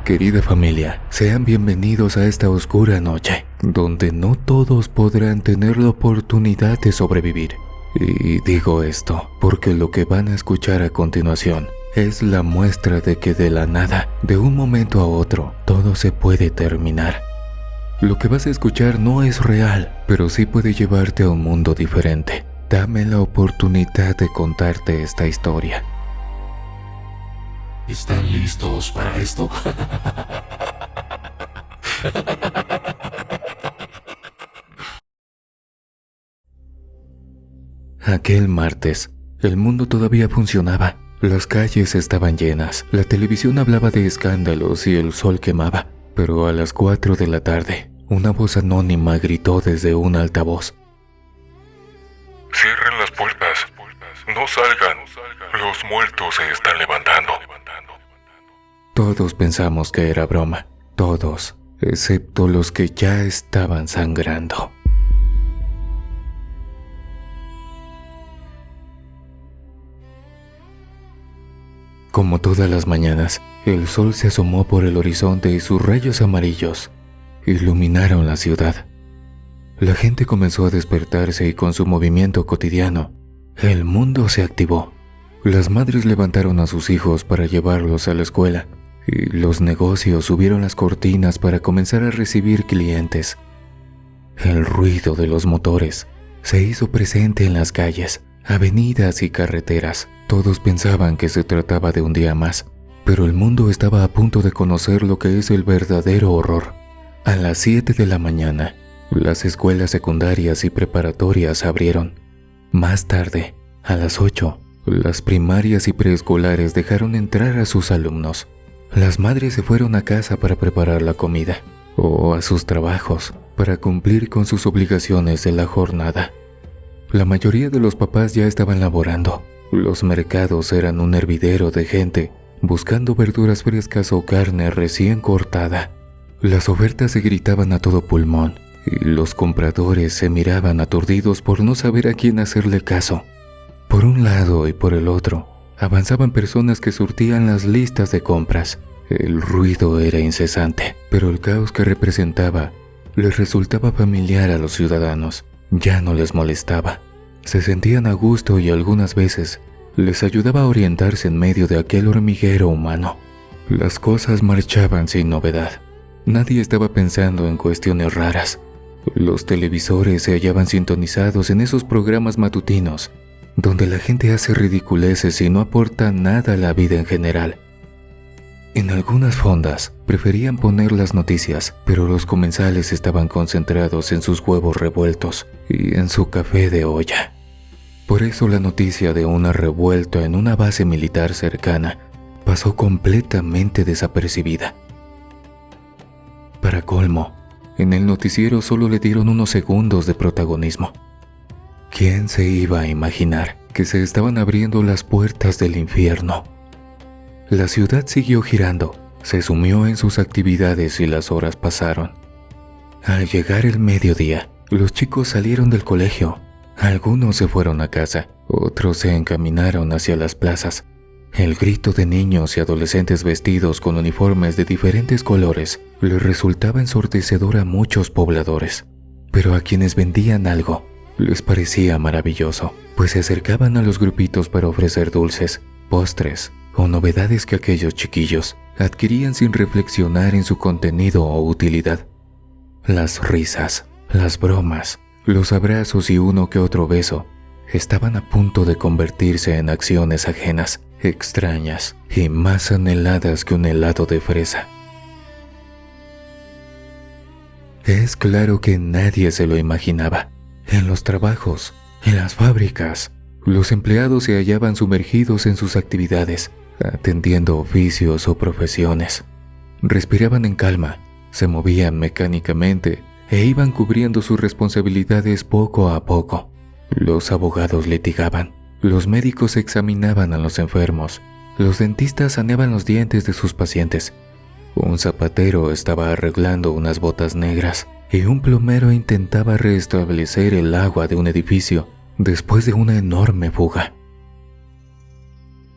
Querida familia, sean bienvenidos a esta oscura noche, donde no todos podrán tener la oportunidad de sobrevivir. Y digo esto porque lo que van a escuchar a continuación es la muestra de que de la nada, de un momento a otro, todo se puede terminar. Lo que vas a escuchar no es real, pero sí puede llevarte a un mundo diferente. Dame la oportunidad de contarte esta historia. ¿Están listos para esto? Aquel martes, el mundo todavía funcionaba. Las calles estaban llenas, la televisión hablaba de escándalos y el sol quemaba. Pero a las 4 de la tarde, una voz anónima gritó desde un altavoz. Cierren las puertas, no salgan, los muertos se están levantando. Todos pensamos que era broma, todos, excepto los que ya estaban sangrando. Como todas las mañanas, el sol se asomó por el horizonte y sus rayos amarillos iluminaron la ciudad. La gente comenzó a despertarse y con su movimiento cotidiano, el mundo se activó. Las madres levantaron a sus hijos para llevarlos a la escuela y los negocios subieron las cortinas para comenzar a recibir clientes. El ruido de los motores se hizo presente en las calles, avenidas y carreteras. Todos pensaban que se trataba de un día más, pero el mundo estaba a punto de conocer lo que es el verdadero horror. A las 7 de la mañana, las escuelas secundarias y preparatorias abrieron. Más tarde, a las 8, las primarias y preescolares dejaron entrar a sus alumnos. Las madres se fueron a casa para preparar la comida, o a sus trabajos, para cumplir con sus obligaciones de la jornada. La mayoría de los papás ya estaban laborando. Los mercados eran un hervidero de gente, buscando verduras frescas o carne recién cortada. Las ofertas se gritaban a todo pulmón, y los compradores se miraban aturdidos por no saber a quién hacerle caso. Por un lado y por el otro, avanzaban personas que surtían las listas de compras. El ruido era incesante, pero el caos que representaba les resultaba familiar a los ciudadanos. Ya no les molestaba. Se sentían a gusto y algunas veces les ayudaba a orientarse en medio de aquel hormiguero humano. Las cosas marchaban sin novedad. Nadie estaba pensando en cuestiones raras. Los televisores se hallaban sintonizados en esos programas matutinos donde la gente hace ridiculeces y no aporta nada a la vida en general. En algunas fondas preferían poner las noticias, pero los comensales estaban concentrados en sus huevos revueltos y en su café de olla. Por eso la noticia de una revuelta en una base militar cercana pasó completamente desapercibida. Para colmo, en el noticiero solo le dieron unos segundos de protagonismo. ¿Quién se iba a imaginar que se estaban abriendo las puertas del infierno? La ciudad siguió girando, se sumió en sus actividades y las horas pasaron. Al llegar el mediodía, los chicos salieron del colegio. Algunos se fueron a casa, otros se encaminaron hacia las plazas. El grito de niños y adolescentes vestidos con uniformes de diferentes colores les resultaba ensordecedor a muchos pobladores. Pero a quienes vendían algo, les parecía maravilloso, pues se acercaban a los grupitos para ofrecer dulces, postres o novedades que aquellos chiquillos adquirían sin reflexionar en su contenido o utilidad. Las risas, las bromas, los abrazos y uno que otro beso estaban a punto de convertirse en acciones ajenas, extrañas y más anheladas que un helado de fresa. Es claro que nadie se lo imaginaba. En los trabajos, en las fábricas, los empleados se hallaban sumergidos en sus actividades, atendiendo oficios o profesiones. Respiraban en calma, se movían mecánicamente e iban cubriendo sus responsabilidades poco a poco. Los abogados litigaban, los médicos examinaban a los enfermos, los dentistas saneaban los dientes de sus pacientes. Un zapatero estaba arreglando unas botas negras y un plomero intentaba restablecer el agua de un edificio después de una enorme fuga.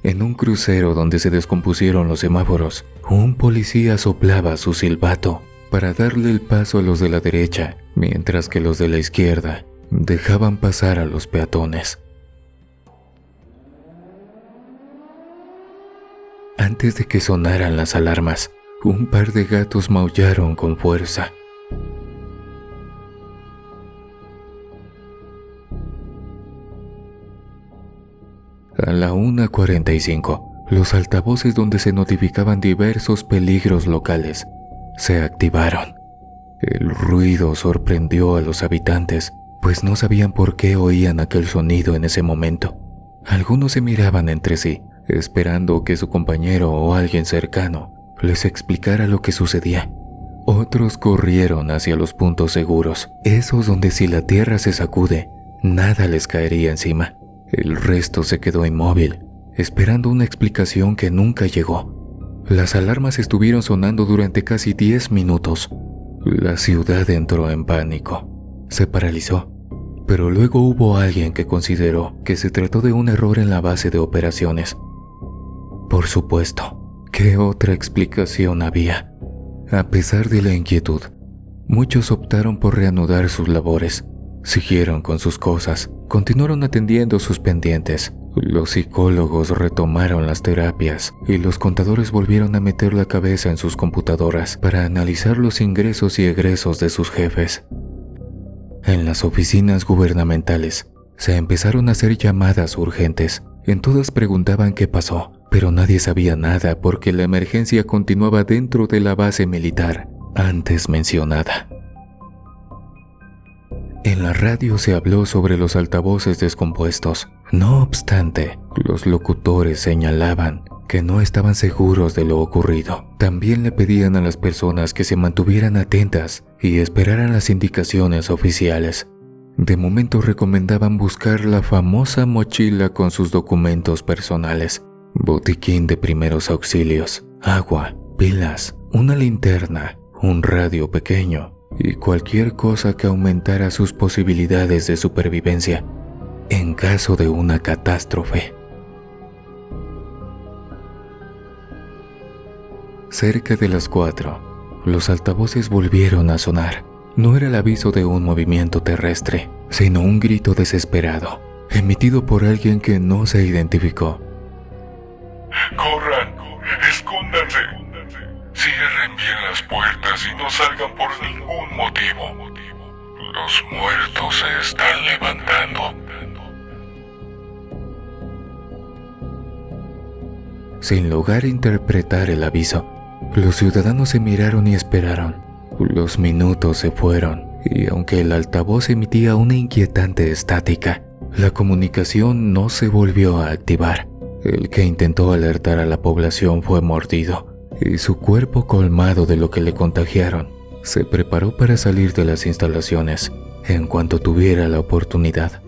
En un crucero donde se descompusieron los semáforos, un policía soplaba su silbato para darle el paso a los de la derecha, mientras que los de la izquierda dejaban pasar a los peatones. Antes de que sonaran las alarmas, un par de gatos maullaron con fuerza. A la 1:45, los altavoces donde se notificaban diversos peligros locales se activaron. El ruido sorprendió a los habitantes, pues no sabían por qué oían aquel sonido en ese momento. Algunos se miraban entre sí, esperando que su compañero o alguien cercano les explicara lo que sucedía. Otros corrieron hacia los puntos seguros, esos donde si la tierra se sacude, nada les caería encima. El resto se quedó inmóvil, esperando una explicación que nunca llegó. Las alarmas estuvieron sonando durante casi 10 minutos. La ciudad entró en pánico. Se paralizó. Pero luego hubo alguien que consideró que se trató de un error en la base de operaciones. Por supuesto, ¿qué otra explicación había? A pesar de la inquietud, muchos optaron por reanudar sus labores. Siguieron con sus cosas, continuaron atendiendo sus pendientes. Los psicólogos retomaron las terapias y los contadores volvieron a meter la cabeza en sus computadoras para analizar los ingresos y egresos de sus jefes. En las oficinas gubernamentales se empezaron a hacer llamadas urgentes. En todas preguntaban qué pasó, pero nadie sabía nada porque la emergencia continuaba dentro de la base militar antes mencionada. En la radio se habló sobre los altavoces descompuestos. No obstante, los locutores señalaban que no estaban seguros de lo ocurrido. También le pedían a las personas que se mantuvieran atentas y esperaran las indicaciones oficiales. De momento recomendaban buscar la famosa mochila con sus documentos personales, botiquín de primeros auxilios, agua, pilas, una linterna, un radio pequeño y cualquier cosa que aumentara sus posibilidades de supervivencia en caso de una catástrofe. Cerca de las 4, los altavoces volvieron a sonar. No era el aviso de un movimiento terrestre, sino un grito desesperado, emitido por alguien que no se identificó. ¡Corran! ¡Escóndanse! Cierren bien las puertas y no salgan por ningún motivo. Los muertos se están levantando. Sin lograr interpretar el aviso, los ciudadanos se miraron y esperaron. Los minutos se fueron, y aunque el altavoz emitía una inquietante estática, la comunicación no se volvió a activar. El que intentó alertar a la población fue mordido, y su cuerpo, colmado de lo que le contagiaron, se preparó para salir de las instalaciones en cuanto tuviera la oportunidad.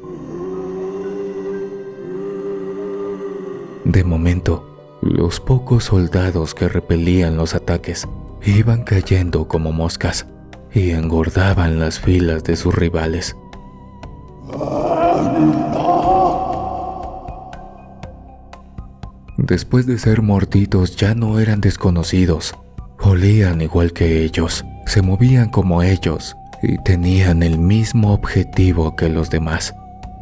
De momento, los pocos soldados que repelían los ataques iban cayendo como moscas y engordaban las filas de sus rivales. Después de ser mordidos ya no eran desconocidos, olían igual que ellos, se movían como ellos y tenían el mismo objetivo que los demás: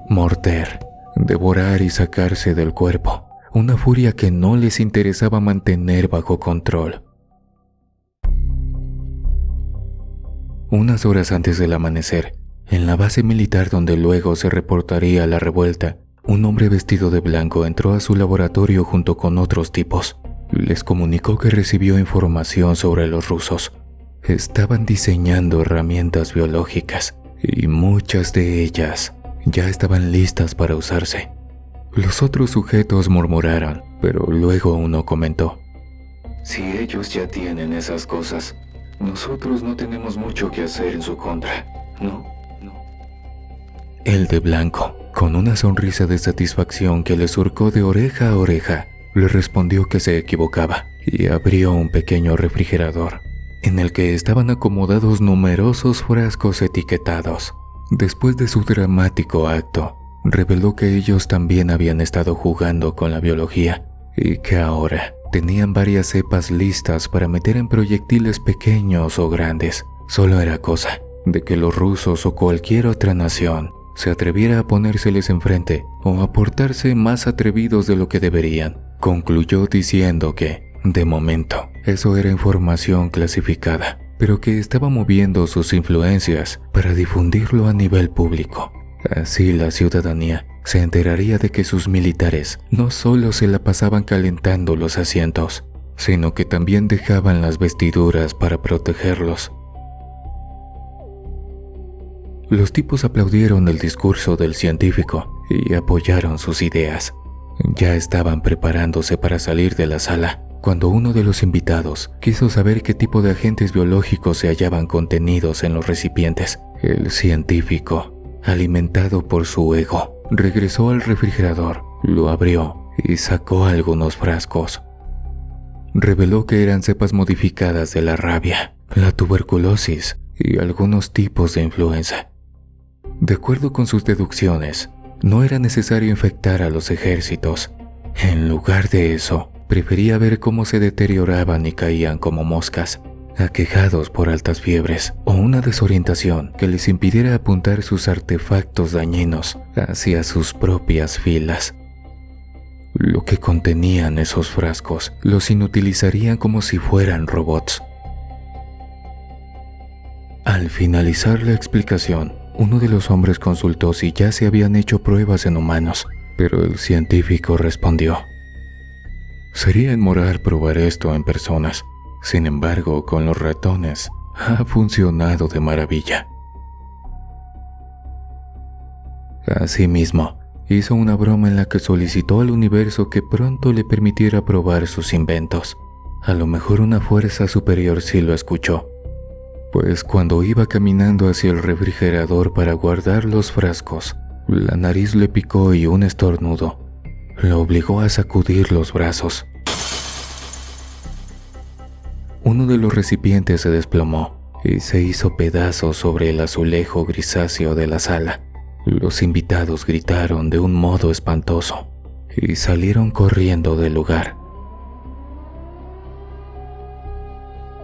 morder, devorar y sacarse del cuerpo, una furia que no les interesaba mantener bajo control. Unas horas antes del amanecer, en la base militar donde luego se reportaría la revuelta, un hombre vestido de blanco entró a su laboratorio junto con otros tipos. Les comunicó que recibió información sobre los rusos. Estaban diseñando herramientas biológicas y muchas de ellas ya estaban listas para usarse. Los otros sujetos murmuraron, pero luego uno comentó: Si ellos ya tienen esas cosas, nosotros no tenemos mucho que hacer en su contra, ¿no? El de blanco, con una sonrisa de satisfacción que le surcó de oreja a oreja, le respondió que se equivocaba y abrió un pequeño refrigerador, en el que estaban acomodados numerosos frascos etiquetados. Después de su dramático acto, reveló que ellos también habían estado jugando con la biología y que ahora tenían varias cepas listas para meter en proyectiles pequeños o grandes. Solo era cosa de que los rusos o cualquier otra nación se atreviera a ponérseles enfrente o a portarse más atrevidos de lo que deberían. Concluyó diciendo que, de momento, eso era información clasificada, pero que estaba moviendo sus influencias para difundirlo a nivel público. Así la ciudadanía se enteraría de que sus militares no solo se la pasaban calentando los asientos, sino que también dejaban las vestiduras para protegerlos. Los tipos aplaudieron el discurso del científico y apoyaron sus ideas. Ya estaban preparándose para salir de la sala, cuando uno de los invitados quiso saber qué tipo de agentes biológicos se hallaban contenidos en los recipientes. El científico, alimentado por su ego, regresó al refrigerador, lo abrió y sacó algunos frascos. Reveló que eran cepas modificadas de la rabia, la tuberculosis y algunos tipos de influenza. De acuerdo con sus deducciones, no era necesario infectar a los ejércitos. En lugar de eso, prefería ver cómo se deterioraban y caían como moscas, aquejados por altas fiebres o una desorientación que les impidiera apuntar sus artefactos dañinos hacia sus propias filas. Lo que contenían esos frascos los inutilizarían como si fueran robots. Al finalizar la explicación, uno de los hombres consultó si ya se habían hecho pruebas en humanos, pero el científico respondió: sería inmoral probar esto en personas. Sin embargo, con los ratones ha funcionado de maravilla. Asimismo, hizo una broma en la que solicitó al universo que pronto le permitiera probar sus inventos. A lo mejor una fuerza superior sí lo escuchó, pues cuando iba caminando hacia el refrigerador para guardar los frascos, la nariz le picó y un estornudo lo obligó a sacudir los brazos. Uno de los recipientes se desplomó y se hizo pedazos sobre el azulejo grisáceo de la sala. Los invitados gritaron de un modo espantoso y salieron corriendo del lugar.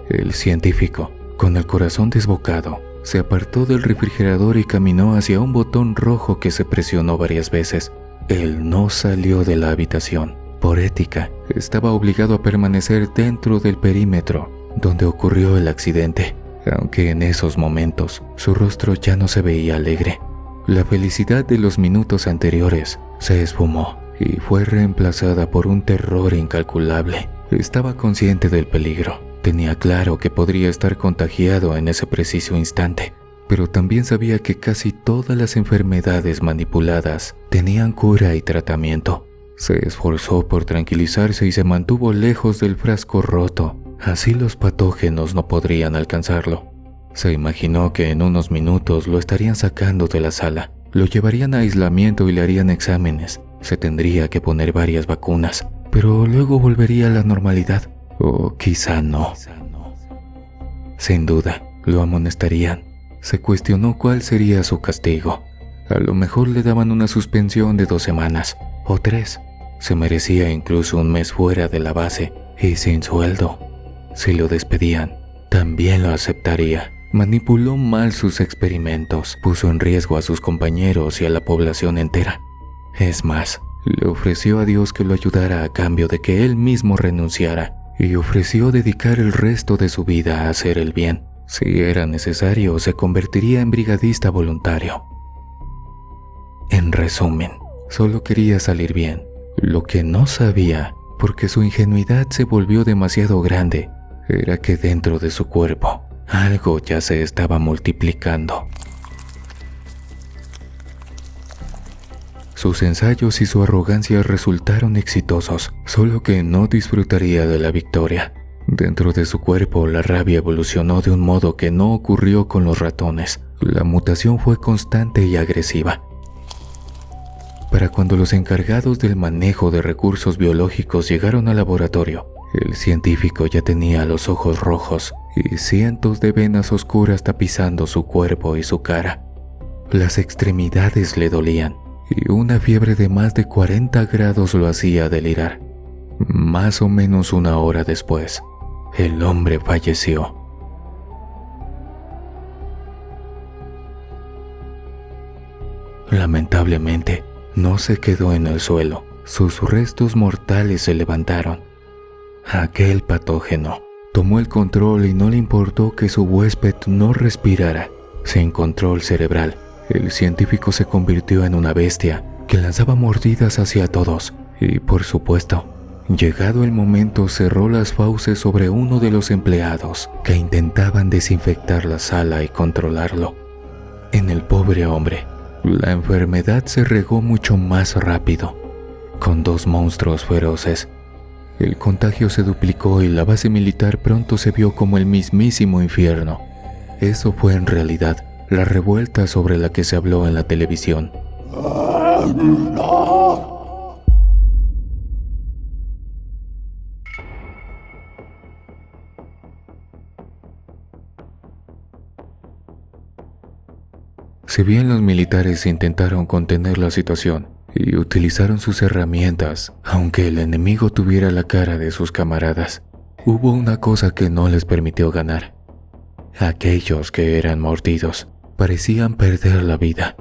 El científico, con el corazón desbocado, se apartó del refrigerador y caminó hacia un botón rojo que se presionó varias veces. Él no salió de la habitación. Por ética, estaba obligado a permanecer dentro del perímetro donde ocurrió el accidente, aunque en esos momentos su rostro ya no se veía alegre. La felicidad de los minutos anteriores se esfumó y fue reemplazada por un terror incalculable. Estaba consciente del peligro. Tenía claro que podría estar contagiado en ese preciso instante, pero también sabía que casi todas las enfermedades manipuladas tenían cura y tratamiento. Se esforzó por tranquilizarse y se mantuvo lejos del frasco roto, así los patógenos no podrían alcanzarlo. Se imaginó que en unos minutos lo estarían sacando de la sala, lo llevarían a aislamiento y le harían exámenes. Se tendría que poner varias vacunas, pero luego volvería a la normalidad. O quizá no. Sin duda, lo amonestarían. Se cuestionó cuál sería su castigo. A lo mejor le daban una suspensión de 2 semanas, o 3. Se merecía incluso un mes fuera de la base y sin sueldo. Si lo despedían, también lo aceptaría. Manipuló mal sus experimentos, puso en riesgo a sus compañeros y a la población entera. Es más, le ofreció a Dios que lo ayudara a cambio de que él mismo renunciara, y ofreció dedicar el resto de su vida a hacer el bien. Si era necesario, se convertiría en brigadista voluntario. En resumen, solo quería salir bien. Lo que no sabía, porque su ingenuidad se volvió demasiado grande, era que dentro de su cuerpo algo ya se estaba multiplicando. Sus ensayos y su arrogancia resultaron exitosos, solo que no disfrutaría de la victoria. Dentro de su cuerpo, la rabia evolucionó de un modo que no ocurrió con los ratones. La mutación fue constante y agresiva. Para cuando los encargados del manejo de recursos biológicos llegaron al laboratorio, el científico ya tenía los ojos rojos y cientos de venas oscuras tapizando su cuerpo y su cara. Las extremidades le dolían y una fiebre de más de 40 grados lo hacía delirar. Más o menos 1 hora después, el hombre falleció. Lamentablemente, no se quedó en el suelo. Sus restos mortales se levantaron. Aquel patógeno tomó el control y no le importó que su huésped no respirara. Sin control cerebral, el científico se convirtió en una bestia que lanzaba mordidas hacia todos. Y por supuesto, llegado el momento, cerró las fauces sobre uno de los empleados que intentaban desinfectar la sala y controlarlo. En el pobre hombre, la enfermedad se regó mucho más rápido. Con 2 monstruos feroces, el contagio se duplicó y la base militar pronto se vio como el mismísimo infierno. Eso fue en realidad la revuelta sobre la que se habló en la televisión. Si bien los militares intentaron contener la situación y utilizaron sus herramientas, aunque el enemigo tuviera la cara de sus camaradas, hubo una cosa que no les permitió ganar. Aquellos que eran mordidos parecían perder la vida,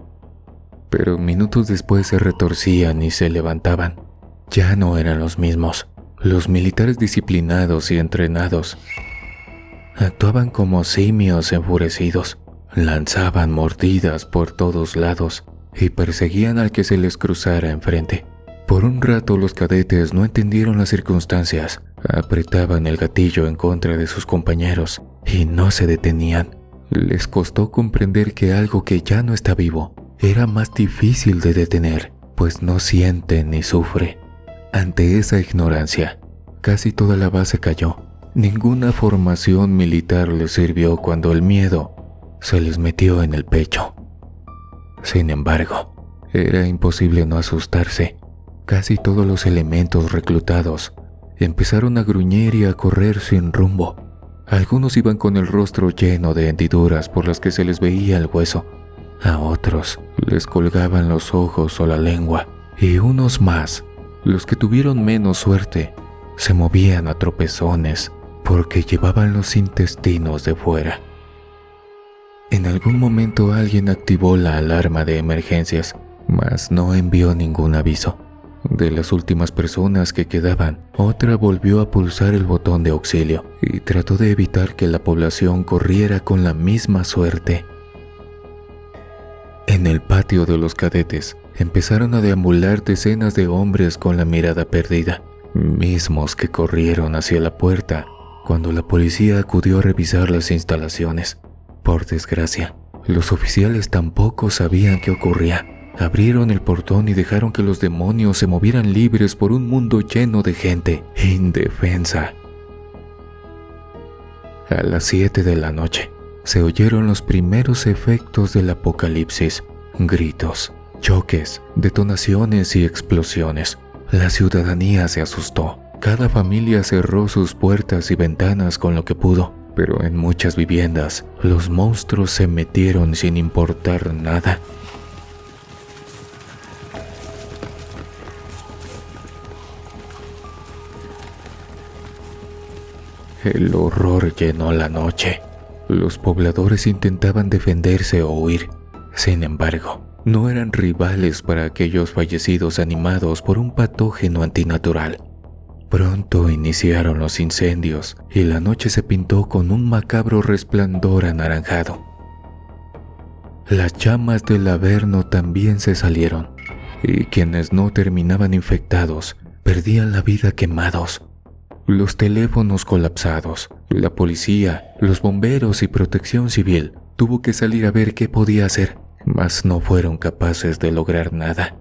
pero minutos después se retorcían y se levantaban. Ya no eran los mismos. Los militares disciplinados y entrenados actuaban como simios enfurecidos. Lanzaban mordidas por todos lados y perseguían al que se les cruzara enfrente. Por un rato los cadetes no entendieron las circunstancias, apretaban el gatillo en contra de sus compañeros y no se detenían. Les costó comprender que algo que ya no está vivo era más difícil de detener, pues no siente ni sufre. Ante esa ignorancia, casi toda la base cayó. Ninguna formación militar les sirvió cuando el miedo se les metió en el pecho. Sin embargo, era imposible no asustarse. Casi todos los elementos reclutados empezaron a gruñir y a correr sin rumbo. Algunos iban con el rostro lleno de hendiduras por las que se les veía el hueso. A otros les colgaban los ojos o la lengua. Y unos más, los que tuvieron menos suerte, se movían a tropezones porque llevaban los intestinos de fuera. En algún momento alguien activó la alarma de emergencias, mas no envió ningún aviso. De las últimas personas que quedaban, otra volvió a pulsar el botón de auxilio y trató de evitar que la población corriera con la misma suerte. En el patio de los cadetes empezaron a deambular decenas de hombres con la mirada perdida, mismos que corrieron hacia la puerta cuando la policía acudió a revisar las instalaciones. Por desgracia, los oficiales tampoco sabían qué ocurría. Abrieron el portón y dejaron que los demonios se movieran libres por un mundo lleno de gente indefensa. A las 7 de la noche, se oyeron los primeros efectos del apocalipsis: gritos, choques, detonaciones y explosiones. La ciudadanía se asustó. Cada familia cerró sus puertas y ventanas con lo que pudo. Pero en muchas viviendas, los monstruos se metieron sin importar nada. El horror llenó la noche. Los pobladores intentaban defenderse o huir. Sin embargo, no eran rivales para aquellos fallecidos animados por un patógeno antinatural. Pronto iniciaron los incendios y la noche se pintó con un macabro resplandor anaranjado. Las llamas del Averno también se salieron, y quienes no terminaban infectados perdían la vida quemados. Los teléfonos colapsados, la policía, los bomberos y protección civil tuvo que salir a ver qué podía hacer, mas no fueron capaces de lograr nada.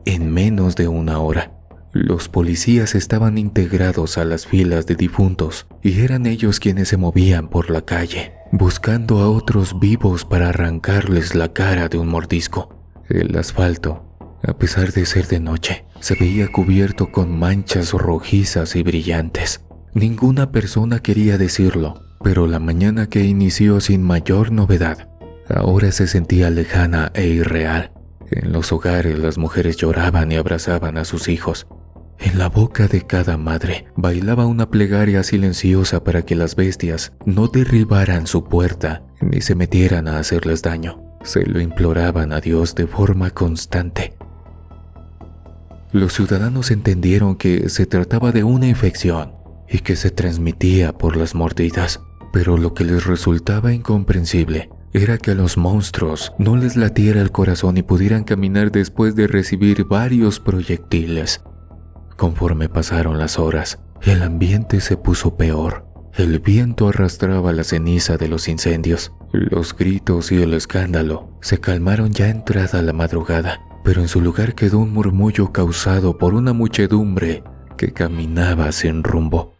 En menos de 1 hora, los policías estaban integrados a las filas de difuntos y eran ellos quienes se movían por la calle, buscando a otros vivos para arrancarles la cara de un mordisco. El asfalto, a pesar de ser de noche, se veía cubierto con manchas rojizas y brillantes. Ninguna persona quería decirlo, pero la mañana que inició sin mayor novedad, ahora se sentía lejana e irreal. En los hogares las mujeres lloraban y abrazaban a sus hijos. En la boca de cada madre bailaba una plegaria silenciosa para que las bestias no derribaran su puerta ni se metieran a hacerles daño. Se lo imploraban a Dios de forma constante. Los ciudadanos entendieron que se trataba de una infección y que se transmitía por las mordidas, pero lo que les resultaba incomprensible era que a los monstruos no les latiera el corazón y pudieran caminar después de recibir varios proyectiles. Conforme pasaron las horas, el ambiente se puso peor. El viento arrastraba la ceniza de los incendios. Los gritos y el escándalo se calmaron ya entrada la madrugada, pero en su lugar quedó un murmullo causado por una muchedumbre que caminaba sin rumbo.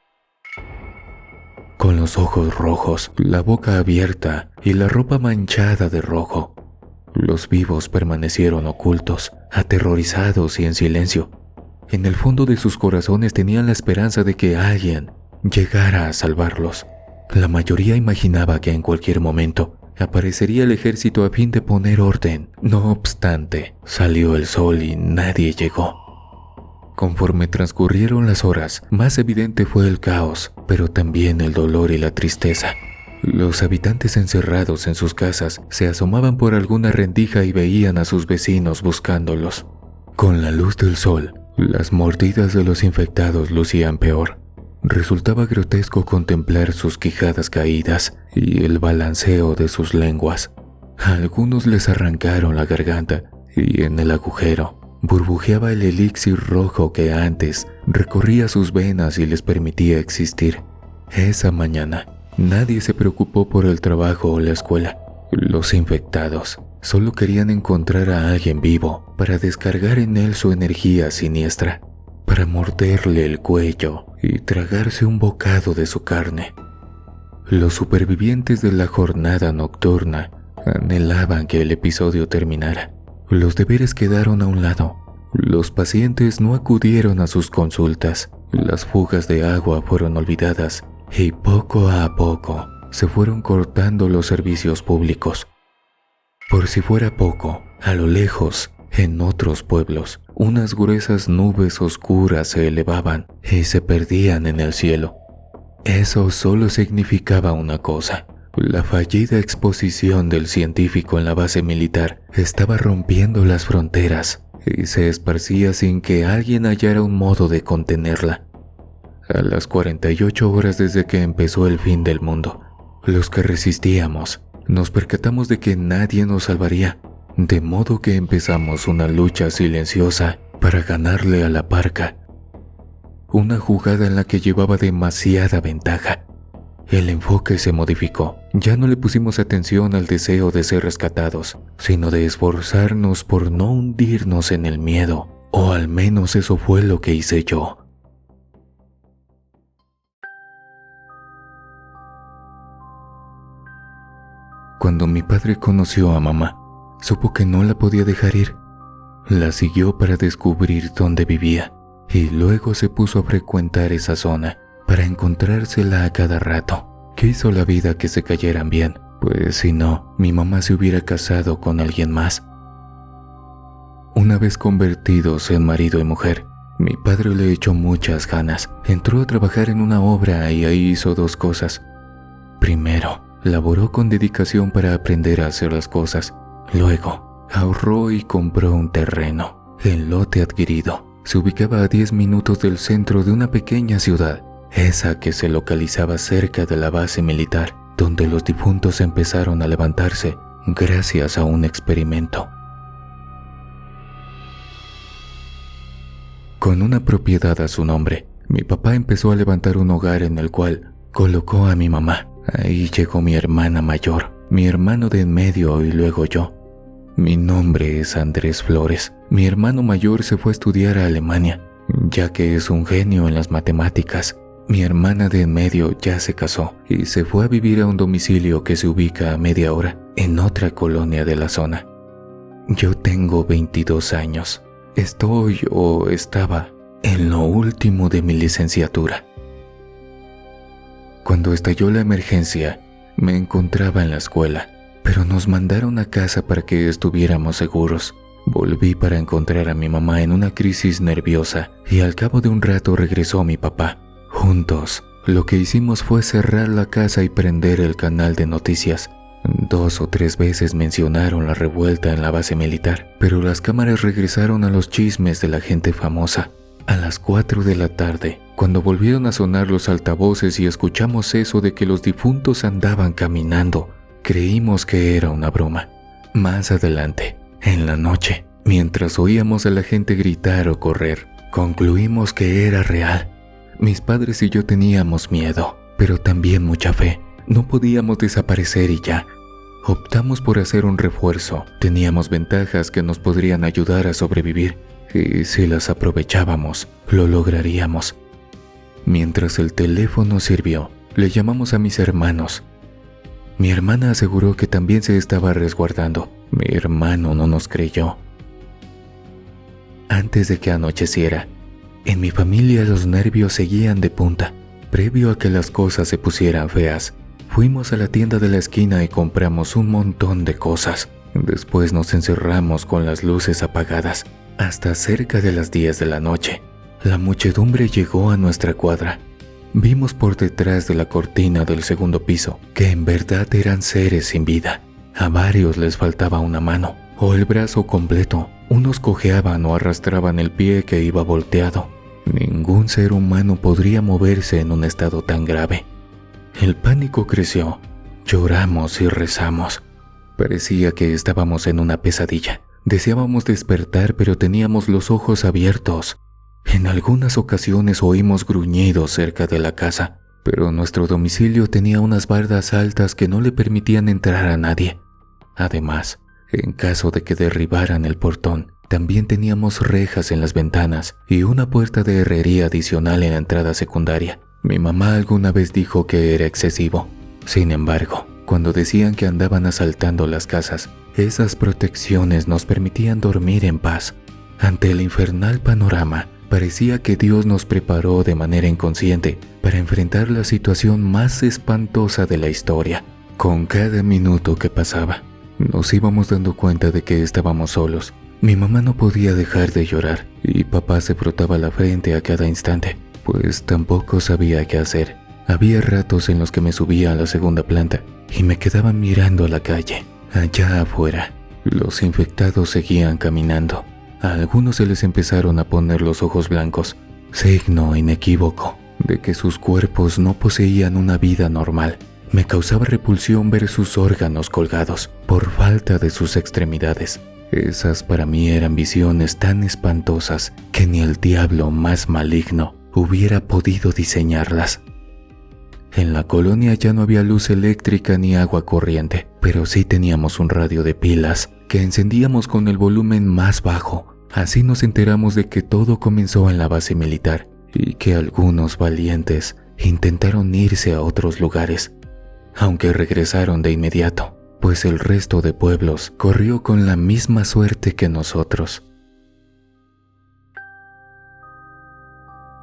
Con los ojos rojos, la boca abierta y la ropa manchada de rojo, los vivos permanecieron ocultos, aterrorizados y en silencio. En el fondo de sus corazones tenían la esperanza de que alguien llegara a salvarlos. La mayoría imaginaba que en cualquier momento aparecería el ejército a fin de poner orden. No obstante, salió el sol y nadie llegó. Conforme transcurrieron las horas, más evidente fue el caos, pero también el dolor y la tristeza. Los habitantes encerrados en sus casas se asomaban por alguna rendija y veían a sus vecinos buscándolos. Con la luz del sol, las mordidas de los infectados lucían peor. Resultaba grotesco contemplar sus quijadas caídas y el balanceo de sus lenguas. A algunos les arrancaron la garganta y en el agujero burbujeaba el elixir rojo que antes recorría sus venas y les permitía existir. Esa mañana, nadie se preocupó por el trabajo o la escuela. Los infectados solo querían encontrar a alguien vivo para descargar en él su energía siniestra, para morderle el cuello y tragarse un bocado de su carne. Los supervivientes de la jornada nocturna anhelaban que el episodio terminara. Los deberes quedaron a un lado. Los pacientes no acudieron a sus consultas. Las fugas de agua fueron olvidadas y poco a poco se fueron cortando los servicios públicos. Por si fuera poco, a lo lejos, en otros pueblos, unas gruesas nubes oscuras se elevaban y se perdían en el cielo. Eso solo significaba una cosa: la fallida exposición del científico en la base militar estaba rompiendo las fronteras y se esparcía sin que alguien hallara un modo de contenerla. A las 48 horas desde que empezó el fin del mundo, los que resistíamos nos percatamos de que nadie nos salvaría, de modo que empezamos una lucha silenciosa para ganarle a la parca. Una jugada en la que llevaba demasiada ventaja. El enfoque se modificó. Ya no le pusimos atención al deseo de ser rescatados, sino de esforzarnos por no hundirnos en el miedo, o al menos eso fue lo que hice yo. Cuando mi padre conoció a mamá, supo que no la podía dejar ir. La siguió para descubrir dónde vivía y luego se puso a frecuentar esa zona para encontrársela a cada rato. Quiso la vida que se cayeran bien, pues si no, mi mamá se hubiera casado con alguien más. Una vez convertidos en marido y mujer, mi padre le echó muchas ganas. Entró a trabajar en una obra y ahí hizo dos cosas. Primero, laboró con dedicación para aprender a hacer las cosas. Luego, ahorró y compró un terreno. El lote adquirido se ubicaba a 10 minutos del centro de una pequeña ciudad, esa que se localizaba cerca de la base militar, donde los difuntos empezaron a levantarse gracias a un experimento. Con una propiedad a su nombre, mi papá empezó a levantar un hogar en el cual colocó a mi mamá. Ahí llegó mi hermana mayor, mi hermano de en medio y luego yo. Mi nombre es Andrés Flores. Mi hermano mayor se fue a estudiar a Alemania, ya que es un genio en las matemáticas. Mi hermana de en medio ya se casó y se fue a vivir a un domicilio que se ubica a media hora en otra colonia de la zona. Yo tengo 22 años. Estoy o estaba en lo último de mi licenciatura. Cuando estalló la emergencia, me encontraba en la escuela, pero nos mandaron a casa para que estuviéramos seguros. Volví para encontrar a mi mamá en una crisis nerviosa y al cabo de un rato regresó mi papá. Juntos, lo que hicimos fue cerrar la casa y prender el canal de noticias. 2 o 3 veces mencionaron la revuelta en la base militar, pero las cámaras regresaron a los chismes de la gente famosa. A las 4 de la tarde, cuando volvieron a sonar los altavoces y escuchamos eso de que los difuntos andaban caminando, creímos que era una broma. Más adelante, en la noche, mientras oíamos a la gente gritar o correr, concluimos que era real. Mis padres y yo teníamos miedo, pero también mucha fe. No podíamos desaparecer y ya. Optamos por hacer un refuerzo. Teníamos ventajas que nos podrían ayudar a sobrevivir, y si las aprovechábamos, lo lograríamos. Mientras el teléfono sirvió, le llamamos a mis hermanos. Mi hermana aseguró que también se estaba resguardando. Mi hermano no nos creyó. Antes de que anocheciera, en mi familia los nervios seguían de punta. Previo a que las cosas se pusieran feas, fuimos a la tienda de la esquina y compramos un montón de cosas. Después nos encerramos con las luces apagadas. Hasta cerca de las 10 de la noche, la muchedumbre llegó a nuestra cuadra. Vimos por detrás de la cortina del segundo piso que en verdad eran seres sin vida. A varios les faltaba una mano o el brazo completo. Unos cojeaban o arrastraban el pie que iba volteado. Ningún ser humano podría moverse en un estado tan grave. El pánico creció. Lloramos y rezamos. Parecía que estábamos en una pesadilla. Deseábamos despertar, pero teníamos los ojos abiertos. En algunas ocasiones oímos gruñidos cerca de la casa, pero nuestro domicilio tenía unas bardas altas que no le permitían entrar a nadie. Además, en caso de que derribaran el portón, también teníamos rejas en las ventanas y una puerta de herrería adicional en la entrada secundaria. Mi mamá alguna vez dijo que era excesivo. Sin embargo, cuando decían que andaban asaltando las casas, esas protecciones nos permitían dormir en paz. Ante el infernal panorama, parecía que Dios nos preparó de manera inconsciente para enfrentar la situación más espantosa de la historia. Con cada minuto que pasaba, nos íbamos dando cuenta de que estábamos solos. Mi mamá no podía dejar de llorar y papá se frotaba la frente a cada instante, pues tampoco sabía qué hacer. Había ratos en los que me subía a la segunda planta y me quedaba mirando a la calle. Allá afuera, los infectados seguían caminando. A algunos se les empezaron a poner los ojos blancos, signo inequívoco de que sus cuerpos no poseían una vida normal. Me causaba repulsión ver sus órganos colgados por falta de sus extremidades. Esas para mí eran visiones tan espantosas que ni el diablo más maligno hubiera podido diseñarlas. En la colonia ya no había luz eléctrica ni agua corriente, pero sí teníamos un radio de pilas que encendíamos con el volumen más bajo. Así nos enteramos de que todo comenzó en la base militar y que algunos valientes intentaron irse a otros lugares, aunque regresaron de inmediato, pues el resto de pueblos corrió con la misma suerte que nosotros.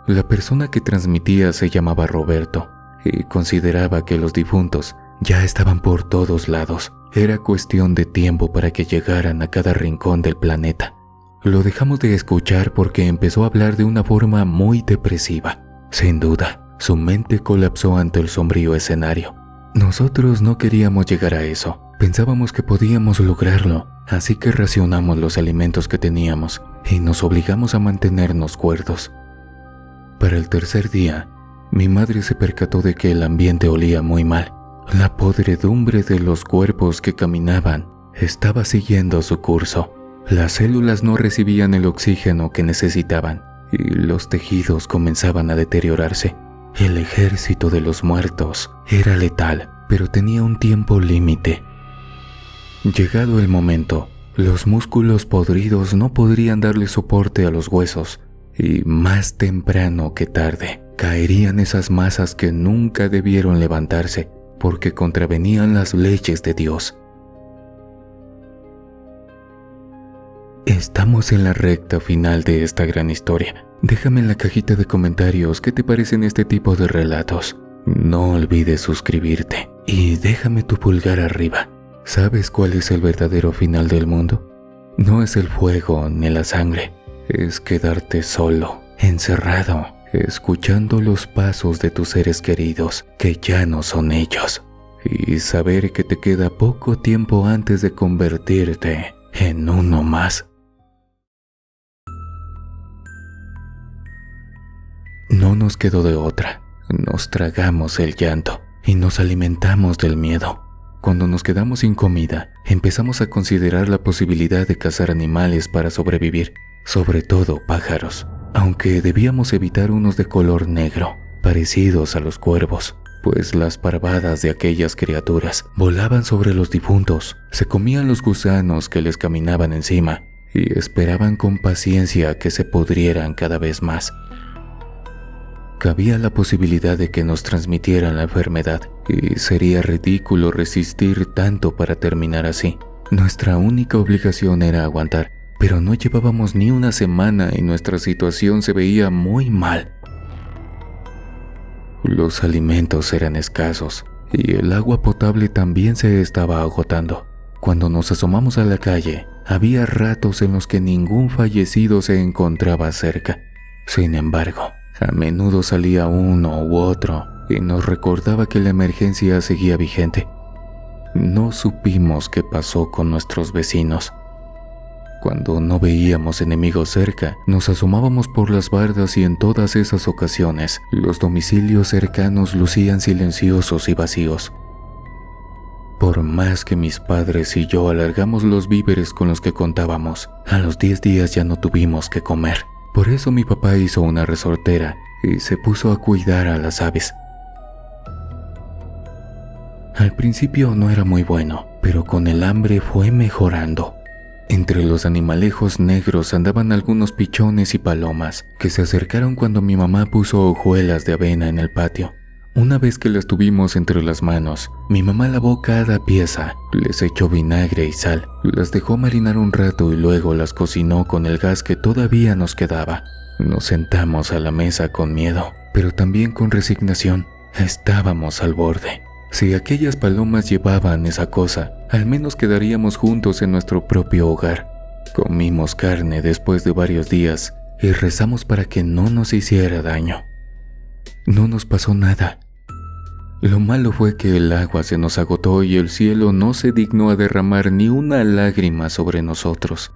La persona que transmitía se llamaba Roberto y consideraba que los difuntos ya estaban por todos lados. Era cuestión de tiempo para que llegaran a cada rincón del planeta. Lo dejamos de escuchar porque empezó a hablar de una forma muy depresiva. Sin duda, su mente colapsó ante el sombrío escenario. Nosotros no queríamos llegar a eso. Pensábamos que podíamos lograrlo, así que racionamos los alimentos que teníamos y nos obligamos a mantenernos cuerdos. Para el tercer día, mi madre se percató de que el ambiente olía muy mal. La podredumbre de los cuerpos que caminaban estaba siguiendo su curso. Las células no recibían el oxígeno que necesitaban y los tejidos comenzaban a deteriorarse. El ejército de los muertos era letal, pero tenía un tiempo límite. Llegado el momento, los músculos podridos no podrían darle soporte a los huesos y más temprano que tarde caerían esas masas que nunca debieron levantarse porque contravenían las leyes de Dios. Estamos en la recta final de esta gran historia. Déjame en la cajita de comentarios qué te parecen este tipo de relatos. No olvides suscribirte y déjame tu pulgar arriba. ¿Sabes cuál es el verdadero final del mundo? No es el fuego ni la sangre, es quedarte solo, encerrado, escuchando los pasos de tus seres queridos que ya no son ellos, y saber que te queda poco tiempo antes de convertirte en uno más. No nos quedó de otra, nos tragamos el llanto y nos alimentamos del miedo. Cuando nos quedamos sin comida, empezamos a considerar la posibilidad de cazar animales para sobrevivir, sobre todo pájaros, aunque debíamos evitar unos de color negro, parecidos a los cuervos, pues las parvadas de aquellas criaturas volaban sobre los difuntos, se comían los gusanos que les caminaban encima y esperaban con paciencia que se pudrieran cada vez más. Cabía la posibilidad de que nos transmitieran la enfermedad y sería ridículo resistir tanto para terminar así. Nuestra única obligación era aguantar, pero no llevábamos ni una semana y nuestra situación se veía muy mal. Los alimentos eran escasos y el agua potable también se estaba agotando. Cuando nos asomamos a la calle, había ratos en los que ningún fallecido se encontraba cerca. Sin embargo, a menudo salía uno u otro y nos recordaba que la emergencia seguía vigente. No supimos qué pasó con nuestros vecinos. Cuando no veíamos enemigos cerca, nos asomábamos por las bardas y en todas esas ocasiones, los domicilios cercanos lucían silenciosos y vacíos. Por más que mis padres y yo alargamos los víveres con los que contábamos, a los 10 días ya no tuvimos que comer. Por eso mi papá hizo una resortera y se puso a cuidar a las aves. Al principio no era muy bueno, pero con el hambre fue mejorando. Entre los animalejos negros andaban algunos pichones y palomas que se acercaron cuando mi mamá puso hojuelas de avena en el patio. Una vez que las tuvimos entre las manos, mi mamá lavó cada pieza, les echó vinagre y sal, las dejó marinar un rato y luego las cocinó con el gas que todavía nos quedaba. Nos sentamos a la mesa con miedo, pero también con resignación. Estábamos al borde. Si aquellas palomas llevaban esa cosa, al menos quedaríamos juntos en nuestro propio hogar. Comimos carne después de varios días y rezamos para que no nos hiciera daño. No nos pasó nada. Lo malo fue que el agua se nos agotó y el cielo no se dignó a derramar ni una lágrima sobre nosotros.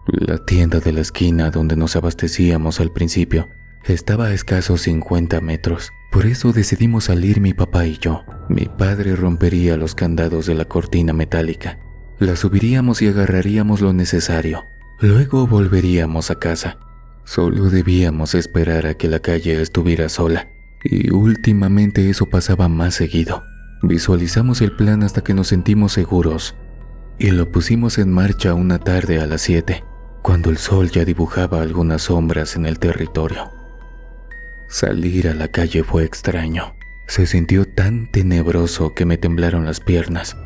La tienda de la esquina donde nos abastecíamos al principio estaba a escasos 50 metros. Por eso decidimos salir mi papá y yo. Mi padre rompería los candados de la cortina metálica. La subiríamos y agarraríamos lo necesario. Luego volveríamos a casa. Solo debíamos esperar a que la calle estuviera sola. Y últimamente eso pasaba más seguido. Visualizamos el plan hasta que nos sentimos seguros. Y lo pusimos en marcha una tarde a las 7, cuando el sol ya dibujaba algunas sombras en el territorio. Salir a la calle fue extraño. Se sintió tan tenebroso que me temblaron las piernas.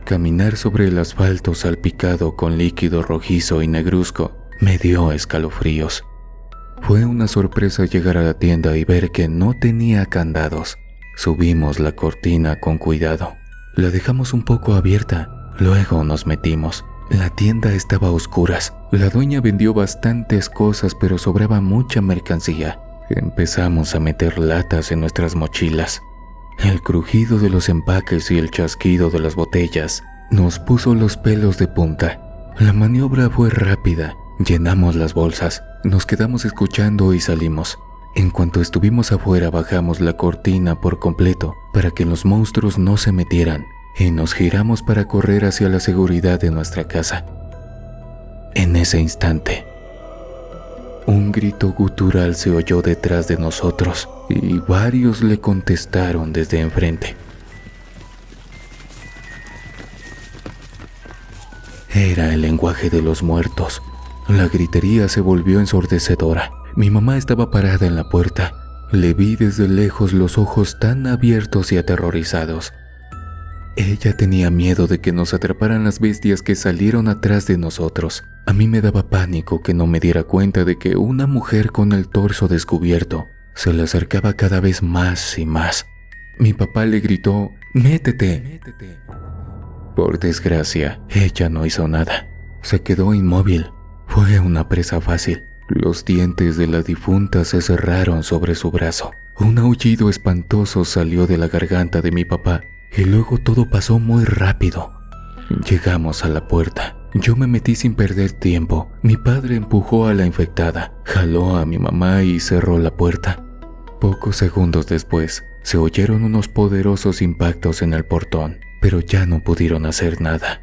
Caminar sobre el asfalto salpicado con líquido rojizo y negruzco me dio escalofríos. Fue una sorpresa llegar a la tienda y ver que no tenía candados. Subimos la cortina con cuidado. La dejamos un poco abierta. Luego nos metimos. La tienda estaba a oscuras. La dueña vendió bastantes cosas, pero sobraba mucha mercancía. Empezamos a meter latas en nuestras mochilas. El crujido de los empaques y el chasquido de las botellas nos puso los pelos de punta. La maniobra fue rápida. Llenamos las bolsas, nos quedamos escuchando y salimos. En cuanto estuvimos afuera, bajamos la cortina por completo para que los monstruos no se metieran y nos giramos para correr hacia la seguridad de nuestra casa. En ese instante, un grito gutural se oyó detrás de nosotros y varios le contestaron desde enfrente. Era el lenguaje de los muertos. La gritería se volvió ensordecedora. Mi mamá estaba parada en la puerta. Le vi desde lejos los ojos tan abiertos y aterrorizados. Ella tenía miedo de que nos atraparan las bestias que salieron atrás de nosotros. A mí me daba pánico que no me diera cuenta de que una mujer con el torso descubierto se le acercaba cada vez más y más. Mi papá le gritó: «¡Métete!». Por desgracia, ella no hizo nada. Se quedó inmóvil. Fue una presa fácil. Los dientes de la difunta se cerraron sobre su brazo. Un aullido espantoso salió de la garganta de mi papá y luego todo pasó muy rápido. Llegamos a la puerta. Yo me metí sin perder tiempo. Mi padre empujó a la infectada, jaló a mi mamá y cerró la puerta. Pocos segundos después, se oyeron unos poderosos impactos en el portón, pero ya no pudieron hacer nada.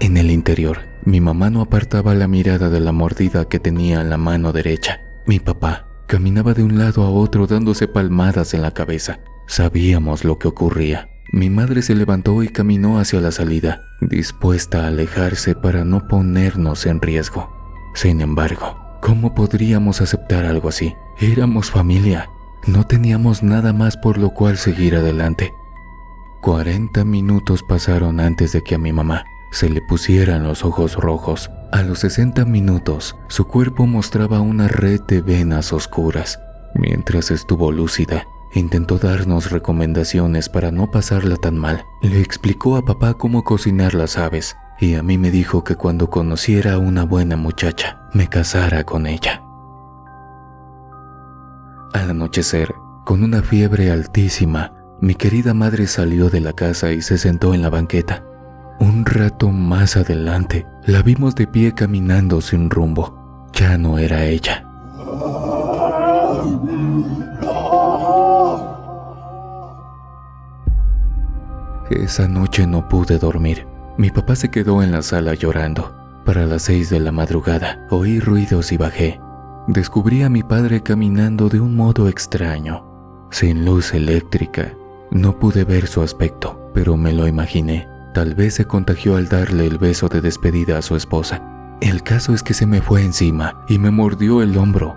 En el interior, mi mamá no apartaba la mirada de la mordida que tenía en la mano derecha. Mi papá caminaba de un lado a otro dándose palmadas en la cabeza. Sabíamos lo que ocurría. Mi madre se levantó y caminó hacia la salida, dispuesta a alejarse para no ponernos en riesgo. Sin embargo, ¿cómo podríamos aceptar algo así? Éramos familia. No teníamos nada más por lo cual seguir adelante. 40 minutos pasaron antes de que a mi mamá se le pusieran los ojos rojos. A los 60 minutos, su cuerpo mostraba una red de venas oscuras. Mientras estuvo lúcida, intentó darnos recomendaciones para no pasarla tan mal. Le explicó a papá cómo cocinar las aves y a mí me dijo que cuando conociera a una buena muchacha, me casara con ella. Al anochecer, con una fiebre altísima, mi querida madre salió de la casa y se sentó en la banqueta. Un rato más adelante, la vimos de pie caminando sin rumbo. Ya no era ella. Esa noche no pude dormir. Mi papá se quedó en la sala llorando. Para las 6 de la madrugada, oí ruidos y bajé. Descubrí a mi padre caminando de un modo extraño, sin luz eléctrica. No pude ver su aspecto, pero me lo imaginé. Tal vez se contagió al darle el beso de despedida a su esposa. El caso es que se me fue encima y me mordió el hombro.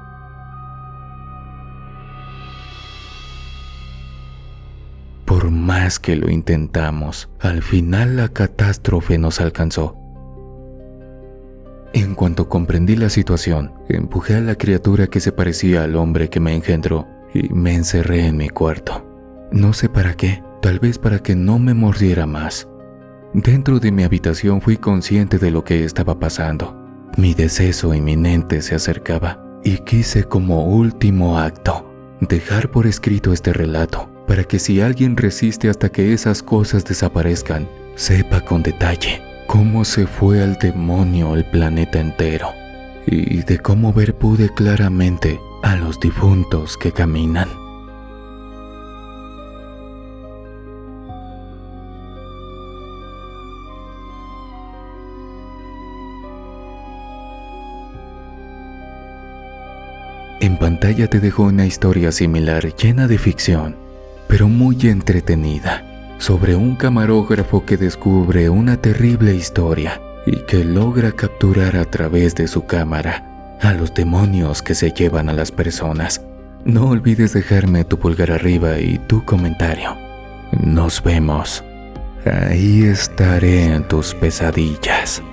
Por más que lo intentamos, al final la catástrofe nos alcanzó. En cuanto comprendí la situación, empujé a la criatura que se parecía al hombre que me engendró y me encerré en mi cuarto. No sé para qué, tal vez para que no me mordiera más. Dentro de mi habitación fui consciente de lo que estaba pasando. Mi deceso inminente se acercaba y quise como último acto dejar por escrito este relato para que si alguien resiste hasta que esas cosas desaparezcan, sepa con detalle cómo se fue al demonio el planeta entero y de cómo ver pude claramente a los difuntos que caminan. En pantalla te dejo una historia similar llena de ficción, pero muy entretenida, sobre un camarógrafo que descubre una terrible historia y que logra capturar a través de su cámara a los demonios que se llevan a las personas. No olvides dejarme tu pulgar arriba y tu comentario. Nos vemos. Ahí estaré en tus pesadillas.